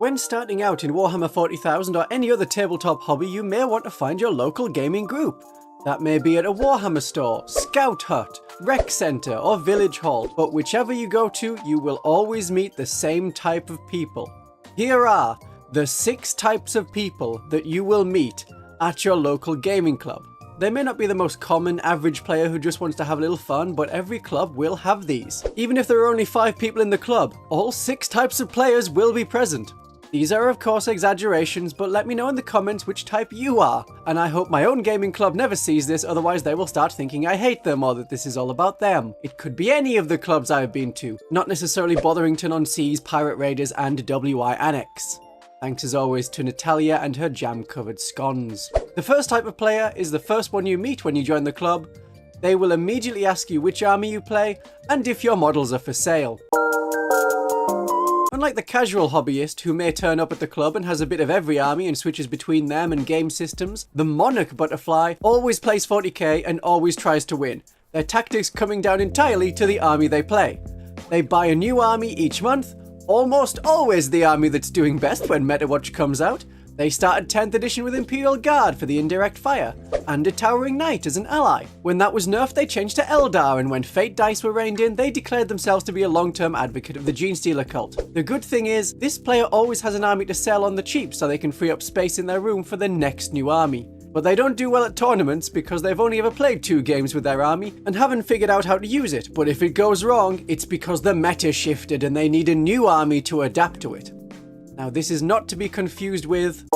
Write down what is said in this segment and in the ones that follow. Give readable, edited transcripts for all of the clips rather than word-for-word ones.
When starting out in Warhammer 40,000 or any other tabletop hobby, you may want to find your local gaming group. That may be at a Warhammer store, scout hut, rec centre or village hall, but whichever you go to, you will always meet the same type of people. Here are the 6 types of people that you will meet at your local gaming club. They may not be the most common average player who just wants to have a little fun, but every club will have these. Even if there are only 5 people in the club, all 6 types of players will be present. These are of course exaggerations, but let me know in the comments which type you are, and I hope my own gaming club never sees this, otherwise they will start thinking I hate them or that this is all about them. It could be any of the clubs I have been to, not necessarily Botherington on Seas, Pirate Raiders and WI Annex. Thanks as always to Natalia and her jam-covered scones. The first type of player is the first one you meet when you join the club. They will immediately ask you which army you play and if your models are for sale. Unlike the casual hobbyist who may turn up at the club and has a bit of every army and switches between them and game systems, the Monarch Butterfly always plays 40k and always tries to win, their tactics coming down entirely to the army they play. They buy a new army each month, almost always the army that's doing best when MetaWatch comes out. They started 10th edition with Imperial Guard for the indirect fire, and a Towering Knight as an ally. When that was nerfed, they changed to Eldar, and when Fate Dice were reined in, they declared themselves to be a long-term advocate of the Genestealer cult. The good thing is, this player always has an army to sell on the cheap so they can free up space in their room for the next new army. But they don't do well at tournaments because they've only ever played 2 games with their army and haven't figured out how to use it. But if it goes wrong, it's because the meta shifted and they need a new army to adapt to it. Now, this is not to be confused with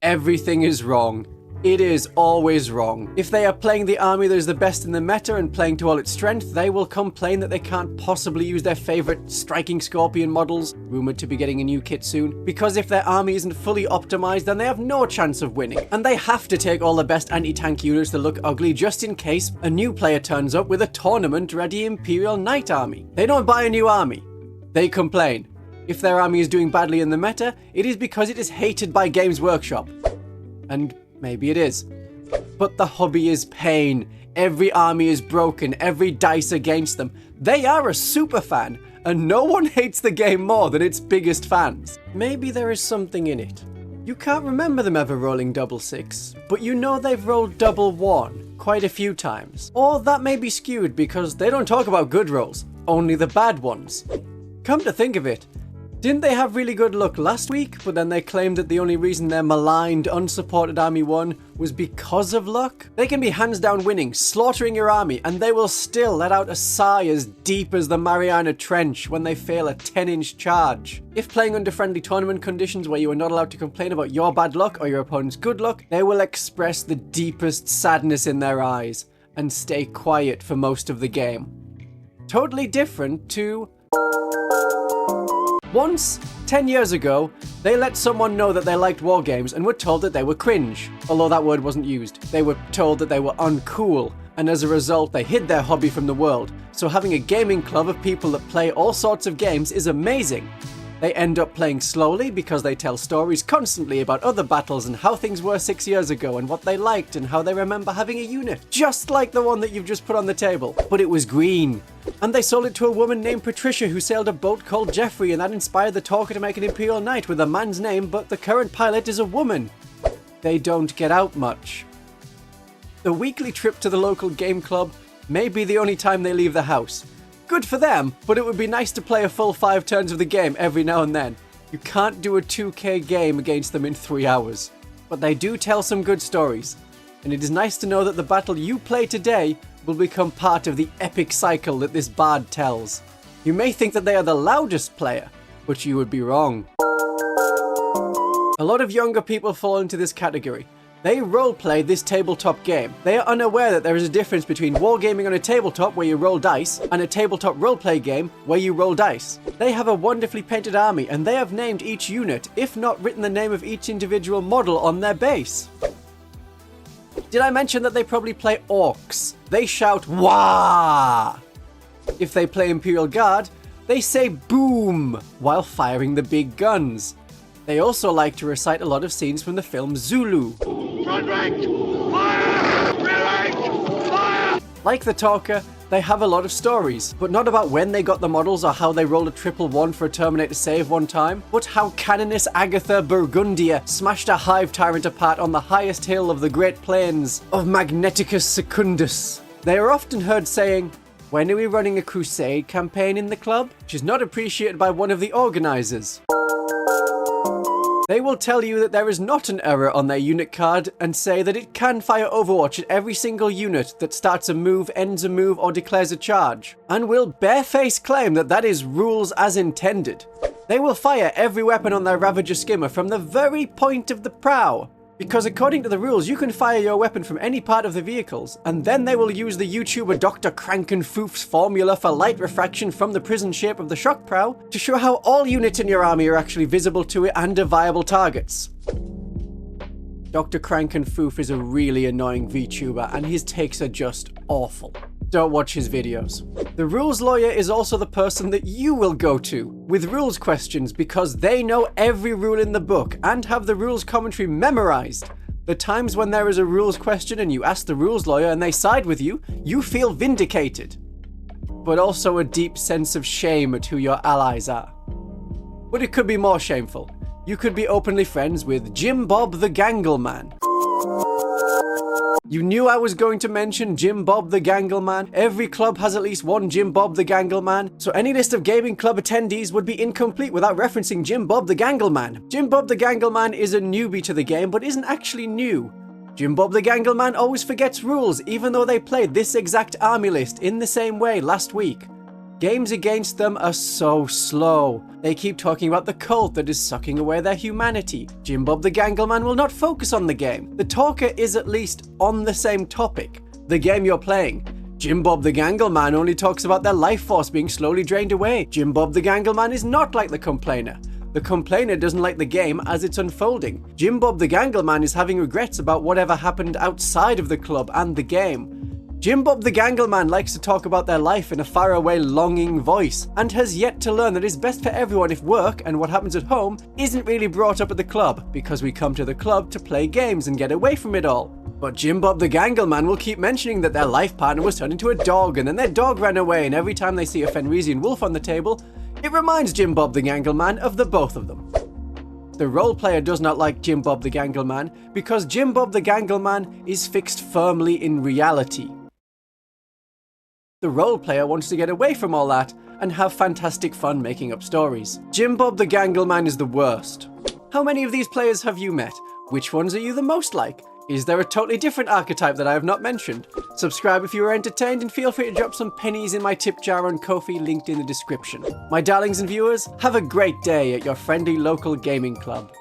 everything is wrong. It is always wrong. If they are playing the army that is the best in the meta and playing to all its strength, they will complain that they can't possibly use their favourite striking scorpion models, rumoured to be getting a new kit soon, because if their army isn't fully optimised, then they have no chance of winning. And they have to take all the best anti-tank units that look ugly just in case a new player turns up with a tournament-ready Imperial Knight army. They don't buy a new army. They complain. If their army is doing badly in the meta, it is because it is hated by Games Workshop. And maybe it is. But the hobby is pain. Every army is broken, every dice against them. They are a super fan, and no one hates the game more than its biggest fans. Maybe there is something in it. You can't remember them ever rolling double 6, but you know they've rolled double 1 quite a few times. Or that may be skewed because they don't talk about good rolls, only the bad ones. Come to think of it, didn't they have really good luck last week, but then they claimed that the only reason their maligned, unsupported army won was because of luck? They can be hands down winning, slaughtering your army, and they will still let out a sigh as deep as the Mariana Trench when they fail a 10-inch charge. If playing under friendly tournament conditions where you are not allowed to complain about your bad luck or your opponent's good luck, they will express the deepest sadness in their eyes and stay quiet for most of the game. Totally different to once, 10 years ago, they let someone know that they liked war games and were told that they were cringe. Although that word wasn't used. They were told that they were uncool, and as a result they hid their hobby from the world. So having a gaming club of people that play all sorts of games is amazing. They end up playing slowly because they tell stories constantly about other battles and how things were 6 years ago and what they liked and how they remember having a unit. Just like the one that you've just put on the table. But it was green. And they sold it to a woman named Patricia who sailed a boat called Jeffrey, and that inspired the talker to make an Imperial Knight with a man's name, but the current pilot is a woman. They don't get out much. The weekly trip to the local game club may be the only time they leave the house. Good for them, but it would be nice to play a full 5 turns of the game every now and then. You can't do a 2k game against them in 3 hours. But they do tell some good stories, and it is nice to know that the battle you play today will become part of the epic cycle that this bard tells. You may think that they are the loudest player, but you would be wrong. A lot of younger people fall into this category. They roleplay this tabletop game. They are unaware that there is a difference between wargaming on a tabletop where you roll dice and a tabletop roleplay game where you roll dice. They have a wonderfully painted army and they have named each unit, if not written the name of each individual model on their base. Did I mention that they probably play orcs? They shout "Wah!" If they play Imperial Guard, they say "boom" while firing the big guns. They also like to recite a lot of scenes from the film Zulu. Front rank! Fire! Rear rank! Fire! Like the talker, They have a lot of stories, but not about when they got the models or how they rolled a 111 for a Terminator save one time, but how Canoness Agatha Burgundia smashed a hive tyrant apart on the highest hill of the Great Plains of Magneticus Secundus. They are often heard saying, "When are we running a crusade campaign in the club?" which is not appreciated by one of the organizers. They will tell you that there is not an error on their unit card and say that it can fire Overwatch at every single unit that starts a move, ends a move, or declares a charge, and will barefaced claim that that is rules as intended. They will fire every weapon on their Ravager Skimmer from the very point of the prow, because according to the rules you can fire your weapon from any part of the vehicles, and then they will use the YouTuber Dr. Krankenfoof's formula for light refraction from the prison shape of the shock prow to show how all units in your army are actually visible to it and are viable targets. Dr. Krankenfoof is a really annoying VTuber and his takes are just awful. Don't watch his videos. The rules lawyer is also the person that you will go to with rules questions because they know every rule in the book and have the rules commentary memorized. The times when there is a rules question and you ask the rules lawyer and they side with you, you feel vindicated. But also a deep sense of shame at who your allies are. But it could be more shameful. You could be openly friends with Jim Bob the gangle-man. You knew I was going to mention Jim Bob the gangle-man. Every club has at least one Jim Bob the gangle-man, so any list of gaming club attendees would be incomplete without referencing Jim Bob the gangle-man. Jim Bob the gangle-man is a newbie to the game, but isn't actually new. Jim Bob the gangle-man always forgets rules, even though they played this exact army list in the same way last week. Games against them are so slow. They keep talking about the cult that is sucking away their humanity. Jim Bob the gangle-man will not focus on the game. The talker is at least on the same topic, the game you're playing. Jim Bob the gangle-man only talks about their life force being slowly drained away. Jim Bob the gangle-man is not like the complainer. The complainer doesn't like the game as it's unfolding. Jim Bob the gangle-man is having regrets about whatever happened outside of the club and the game. Jim Bob the gangle-man likes to talk about their life in a faraway, longing voice, and has yet to learn that it's best for everyone if work and what happens at home isn't really brought up at the club, because we come to the club to play games and get away from it all. But Jim Bob the gangle-man will keep mentioning that their life partner was turned into a dog, and then their dog ran away, and every time they see a Fenrisian wolf on the table, it reminds Jim Bob the gangle-man of the both of them. The roleplayer does not like Jim Bob the gangle-man because Jim Bob the gangle-man is fixed firmly in reality. The roleplayer wants to get away from all that and have fantastic fun making up stories. Jim Bob the gangle-man is the worst. How many of these players have you met? Which ones are you the most like? Is there a totally different archetype that I have not mentioned? Subscribe if you were entertained and feel free to drop some pennies in my tip jar on Ko-fi linked in the description. My darlings and viewers, have a great day at your friendly local gaming club.